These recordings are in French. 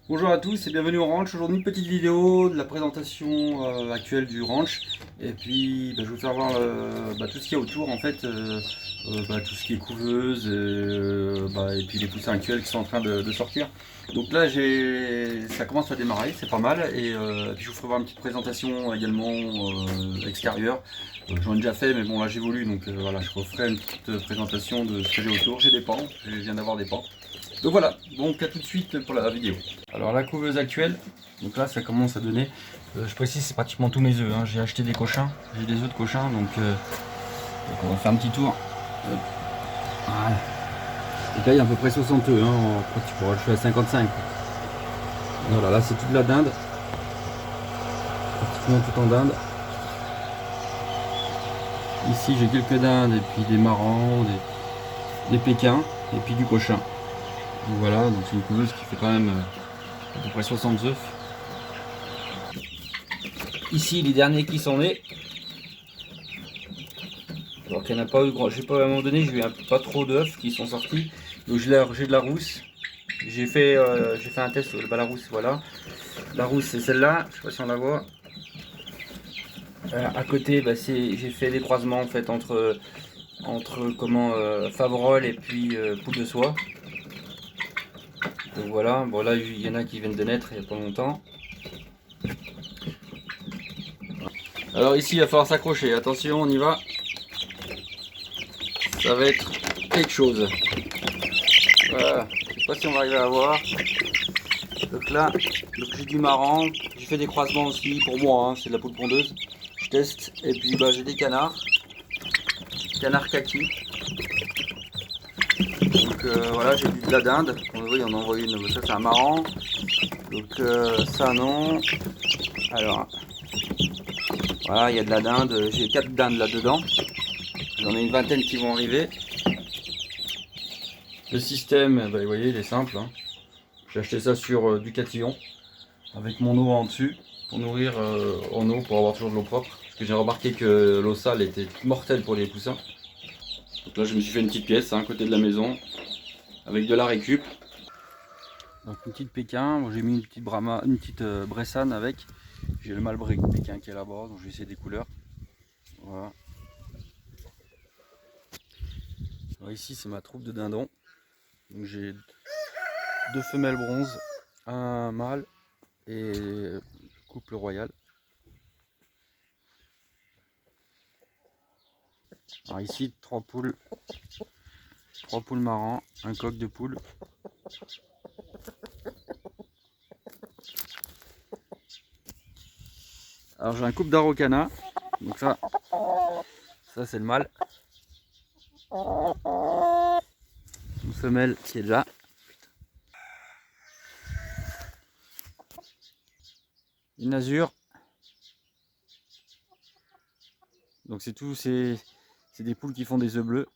Bonjour à tous et bienvenue au ranch. Aujourd'hui une petite vidéo de la présentation actuelle du ranch. Et puis je vais vous faire voir tout ce qu'il y a autour en fait, tout ce qui est couveuse et puis les poussins actuels qui sont en train de sortir. Donc là ça commence à démarrer, c'est pas mal. Et puis je vous ferai voir une petite présentation également extérieure. J'en ai déjà fait mais bon là j'évolue donc voilà, je referai une petite présentation de ce que j'ai autour. J'ai des pans, je viens d'avoir des pans. Donc voilà, donc à tout de suite pour la vidéo. Alors la couveuse actuelle, donc là ça commence à donner, je précise c'est pratiquement tous mes œufs, hein. J'ai acheté des cochins, j'ai des œufs de cochins, donc on va faire un petit tour. Voilà. Donc là il y a à peu près 60 œufs, hein. Je suis à 55. Voilà, là c'est toute la dinde, pratiquement tout en dinde. Ici j'ai quelques dindes et puis des marrans, des pékins et puis du cochin. Donc voilà, donc c'est une couveuse qui fait quand même à peu près 60 œufs. Ici les derniers qui sont nés. Alors qu'il n'y en a pas eu grand. J'ai pas à un moment donné, j'ai eu pas trop d'œufs qui sont sortis. Donc j'ai de la rousse. J'ai fait un test sur la rousse, voilà. La rousse c'est celle-là, je sais pas si on la voit. À côté, j'ai fait des croisements en fait entre Faverolles et puis poule de soie. Donc voilà, bon là il y en a qui viennent de naître il n'y a pas longtemps. Alors ici il va falloir s'accrocher, attention on y va. Ça va être quelque chose. Voilà, je sais pas si on va arriver à voir. Donc là, j'ai du marrant, j'ai fait des croisements aussi pour moi, hein, c'est de la poule pondeuse. Je teste et puis j'ai des canards, kaki. Donc voilà, j'ai de la dinde. Oui, on en envoie une. Ça c'est un marrant. Donc ça non. Alors voilà, il y a de la dinde. J'ai 4 dindes là-dedans. J'en ai une vingtaine qui vont arriver. Le système, vous voyez, il est simple. Hein. J'ai acheté ça sur Ducatillon avec mon eau en dessus pour nourrir en eau pour avoir toujours de l'eau propre. Parce que j'ai remarqué que l'eau sale était mortelle pour les poussins. Donc là, je me suis fait une petite pièce à côté de la maison avec de la récup. Donc une petite Pékin, bon, j'ai mis une petite Brahma, une petite Bressane avec. J'ai le mâle Pékin qui est là-bas, donc je vais essayer des couleurs. Voilà. Alors ici c'est ma troupe de dindons. Donc j'ai 2 femelles bronze, un mâle et couple royal. Alors ici 3 poules marrants, un coq de poule. Alors j'ai un couple d'araucana, donc ça c'est le mâle. Une femelle qui est là. Une azur. Donc c'est tout, c'est des poules qui font des œufs bleus.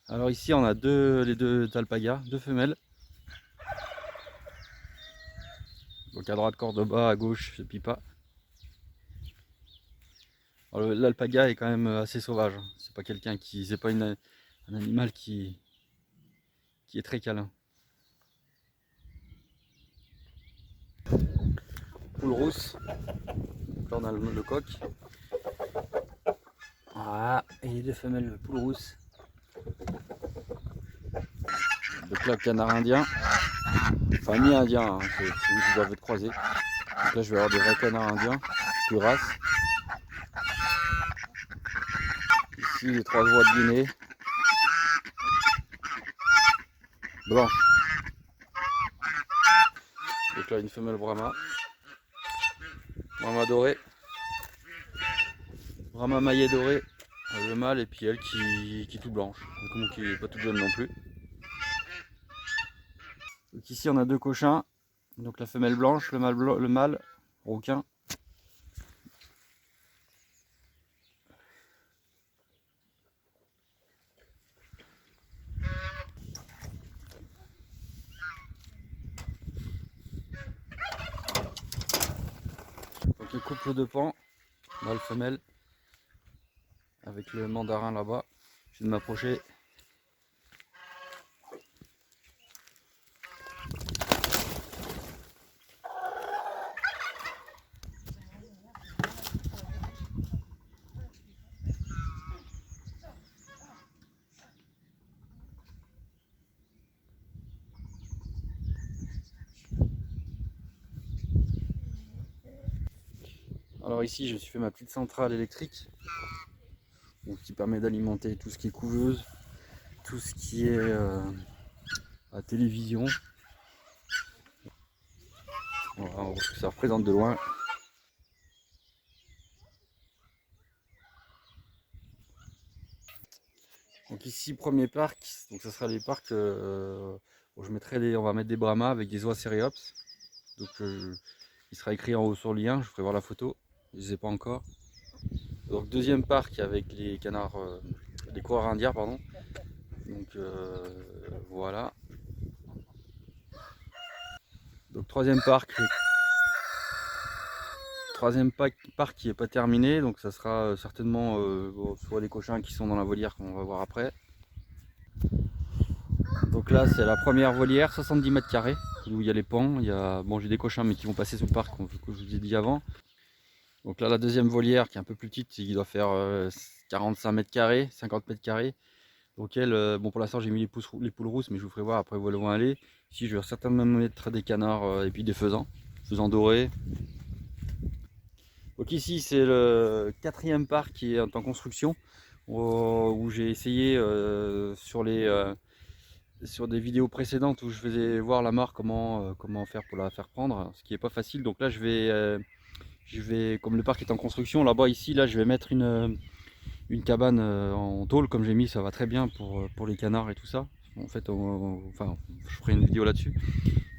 Alors ici on a les deux alpagas, 2 femelles. Donc à droite Cordoba, à gauche Pipa. L'alpaga est quand même assez sauvage. C'est pas c'est pas un animal qui est très câlin. Poule rousse. Donc là on a le coq. Voilà, et les 2 femelles poule rousse. Donc là canard indien. Enfin mi-indien, hein, c'est celui qui doivent être croisés. Donc là je vais avoir des vrais canards indiens, de race. Ici les 3 voies de Guinée. Blanche. Donc là une femelle Brahma. Brahma doré. Brahma maillet doré. Le mâle et puis elle qui est tout blanche. Donc qui est pas toute jaune non plus. Donc ici on a 2 cochins. Donc la femelle blanche, le mâle rouquin. Donc le couple de pans, mâle femelle, avec le mandarin là-bas. Je vais m'approcher. Alors ici, je me suis fait ma petite centrale électrique, donc qui permet d'alimenter tout ce qui est couveuse, tout ce qui est à télévision. Voilà, on voit ce que ça représente de loin. Donc ici, premier parc, donc ça sera les parcs où on va mettre des brahmas avec des oies céréops. Donc il sera écrit en haut sur le lien, je ferai voir la photo, je ne les ai pas encore. Donc deuxième parc avec les canards, les coureurs indiens, pardon. Donc voilà. Donc troisième parc qui n'est pas terminé, donc ça sera certainement soit les cochins qui sont dans la volière qu'on va voir après. Donc là c'est la première volière, 70 mètres carrés, où il y a les pans, bon j'ai des cochins mais qui vont passer sous le parc, comme je vous ai dit avant. Donc là la deuxième volière qui est un peu plus petite, qui doit faire 45 mètres carrés, 50 mètres carrés. Donc elle, bon pour l'instant j'ai mis les poules rousses, mais je vous ferai voir après où elles vont aller. Ici je vais certainement mettre des canards et puis des faisans dorés. Donc ici c'est le quatrième parc qui est en construction, où j'ai essayé sur des vidéos précédentes où je faisais voir la mare comment faire pour la faire prendre, ce qui n'est pas facile. Donc là je vais, comme le parc est en construction, là-bas ici, là je vais mettre une cabane en tôle comme j'ai mis, ça va très bien pour les canards et tout ça. En fait, enfin, je ferai une vidéo là-dessus.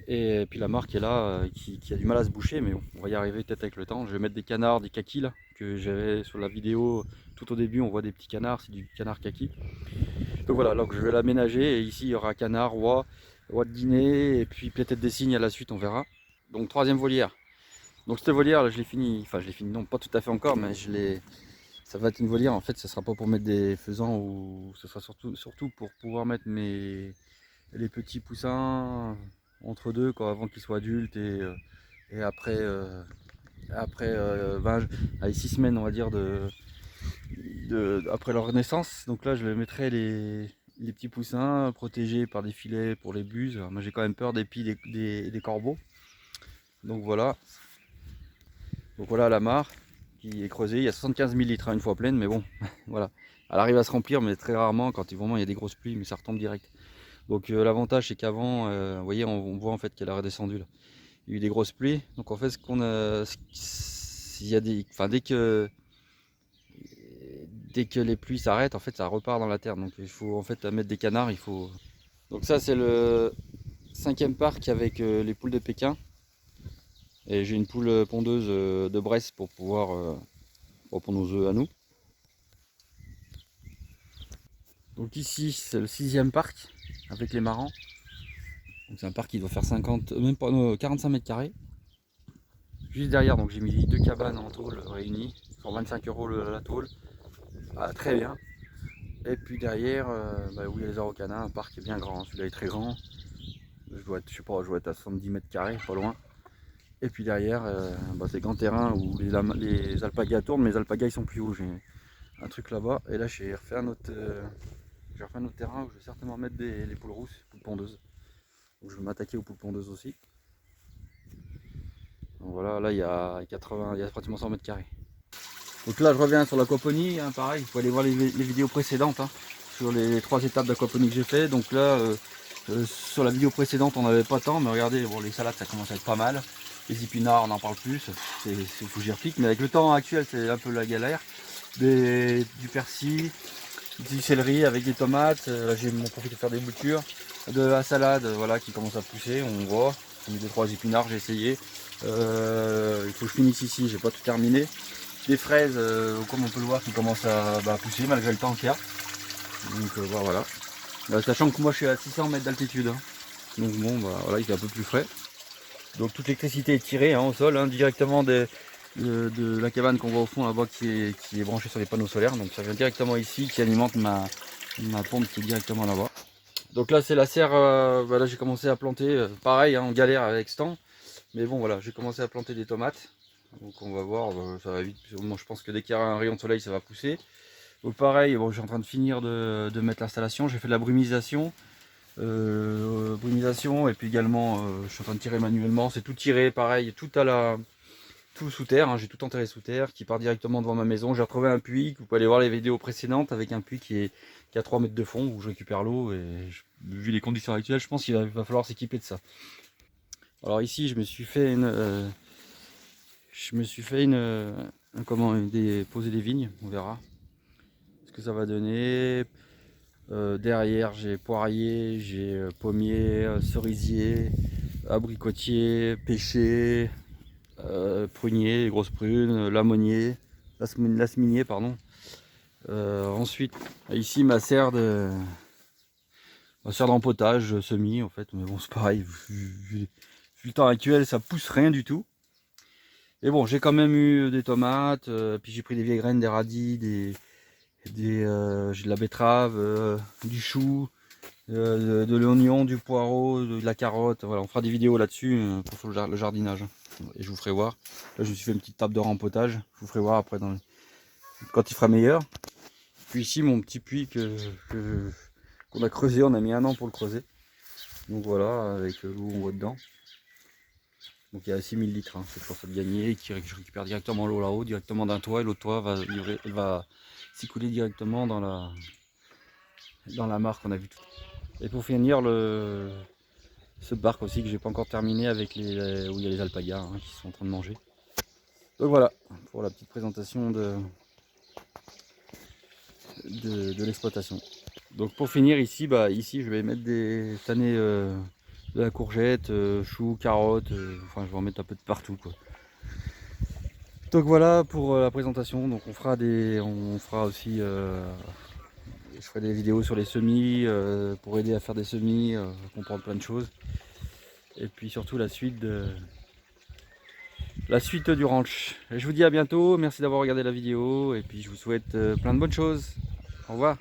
Et puis la marque est là, qui a du mal à se boucher, mais bon, on va y arriver peut-être avec le temps. Je vais mettre des canards, des kakis là, que j'avais sur la vidéo tout au début, on voit des petits canards, c'est du canard kaki. Donc voilà, donc je vais l'aménager, et ici il y aura canard, oie de dîner, et puis peut-être des cygnes à la suite, on verra. Donc troisième volière. Donc cette volière là, je l'ai fini, non pas tout à fait encore, mais ça va être une volière, en fait ce sera pas pour mettre des faisans, ou ce sera surtout pour pouvoir mettre les petits poussins entre deux, quoi, avant qu'ils soient adultes, et après 6 semaines on va dire après leur naissance. Donc là je mettrai les petits poussins protégés par des filets pour les buses. Alors, moi j'ai quand même peur des pies des corbeaux. Donc voilà la mare qui est creusée, il y a 75 000 litres une fois pleine, mais bon voilà, elle arrive à se remplir, mais très rarement quand vraiment il y a des grosses pluies, mais ça retombe direct. Donc l'avantage c'est qu'avant, vous voyez, on voit en fait qu'elle a redescendu là. Il y a eu des grosses pluies, donc en fait dès que les pluies s'arrêtent, en fait ça repart dans la terre. Donc il faut en fait mettre des canards, Donc ça c'est le cinquième parc avec les poules de Pékin. Et j'ai une poule pondeuse de Bresse pour pouvoir pour nos œufs à nous. Donc ici c'est le sixième parc avec les marans. C'est un parc qui doit faire 45 mètres carrés. Juste derrière, donc j'ai mis 2 cabanes en tôle réunies, 125 € la tôle. Ah, très bien. Et puis derrière, où il y a les araucanas, un parc qui est bien grand. Celui-là est très grand. Je dois être à 70 mètres carrés, pas loin. Et puis derrière, c'est grand terrain où les alpagas tournent, mais les alpagas ils sont plus hauts. J'ai un truc là-bas. Et là j'ai refait un autre terrain où je vais certainement mettre les poules rousses, poules pondeuses. Donc je vais m'attaquer aux poules pondeuses aussi. Donc voilà, là il y a pratiquement 100 mètres carrés. Donc là je reviens sur l'aquaponie, hein, pareil, il faut aller voir les vidéos précédentes, hein, sur les 3 étapes d'aquaponie que j'ai fait. Donc là, sur la vidéo précédente on n'avait pas de temps, mais regardez, bon, les salades ça commence à être pas mal. Les épinards on n'en parle plus, il faut que j'y repique, mais avec le temps actuel c'est un peu la galère. Du persil, du céleri avec des tomates, là j'ai profité de faire des boutures, de la salade voilà, qui commence à pousser, on voit. J'ai mis 2-3 épinards, j'ai essayé. Il faut que je finisse ici, j'ai pas tout terminé. Des fraises, comme on peut le voir, qui commencent à pousser malgré le temps qu'il y a. Donc voilà. Sachant que moi je suis à 600 mètres d'altitude, hein. Donc bon, voilà, il fait un peu plus frais. Donc toute l'électricité est tirée, hein, au sol, hein, directement de la cabane qu'on voit au fond là-bas qui est branchée sur les panneaux solaires. Donc ça vient directement ici, qui alimente ma pompe qui est directement là-bas. Donc là c'est la serre, là j'ai commencé à planter, pareil hein, en galère avec ce temps. Mais bon voilà, j'ai commencé à planter des tomates. Donc on va voir, ça va vite. Moi je pense que dès qu'il y aura un rayon de soleil ça va pousser. Donc pareil, bon, je suis en train de finir de mettre l'installation. J'ai fait de la brumisation. Et puis également je suis en train de tirer manuellement. C'est tout tiré pareil, tout sous terre, hein. J'ai tout enterré sous terre qui part directement devant ma maison. J'ai retrouvé un puits, vous pouvez aller voir les vidéos précédentes avec un puits qui a 3 mètres de fond où je récupère l'eau et vu les conditions actuelles je pense qu'il va falloir s'équiper de ça. Alors ici je me suis fait poser des vignes, on verra ce que ça va donner. Derrière j'ai poirier, j'ai pommier, cerisier, abricotier, pêcher, prunier, les grosses prunes, lasminier, pardon. Ensuite ici ma serre d'empotage semi en fait, mais bon c'est pareil, vu le temps actuel ça pousse rien du tout. Et bon j'ai quand même eu des tomates, puis j'ai pris des vieilles graines, des radis, j'ai de la betterave, du chou, de l'oignon, du poireau, de la carotte. Voilà, on fera des vidéos là-dessus pour le jardinage. Et je vous ferai voir. Là, je me suis fait une petite table de rempotage. Je vous ferai voir après quand il fera meilleur. Puis ici, mon petit puits qu'on a creusé. On a mis 1 an pour le creuser. Donc voilà, avec l'eau on voit dedans. Donc il y a 6000 litres. Hein. C'est toujours ça de gagner. Et je récupère directement l'eau là-haut, directement d'un toit. Et l'autre toit va s'écouler directement dans la mare qu'on a vu tout. Et pour finir, ce parc aussi que j'ai pas encore terminé avec où il y a les alpagas hein, qui sont en train de manger. Donc voilà pour la petite présentation de l'exploitation. Donc pour finir ici, ici je vais mettre des tannées de la courgette, choux, carottes, enfin je vais en mettre un peu de partout quoi. Donc voilà pour la présentation. Donc on fera aussi je ferai des vidéos sur les semis pour aider à faire des semis, comprendre plein de choses. Et puis surtout la suite du ranch. Et je vous dis à bientôt, merci d'avoir regardé la vidéo et puis je vous souhaite plein de bonnes choses. Au revoir.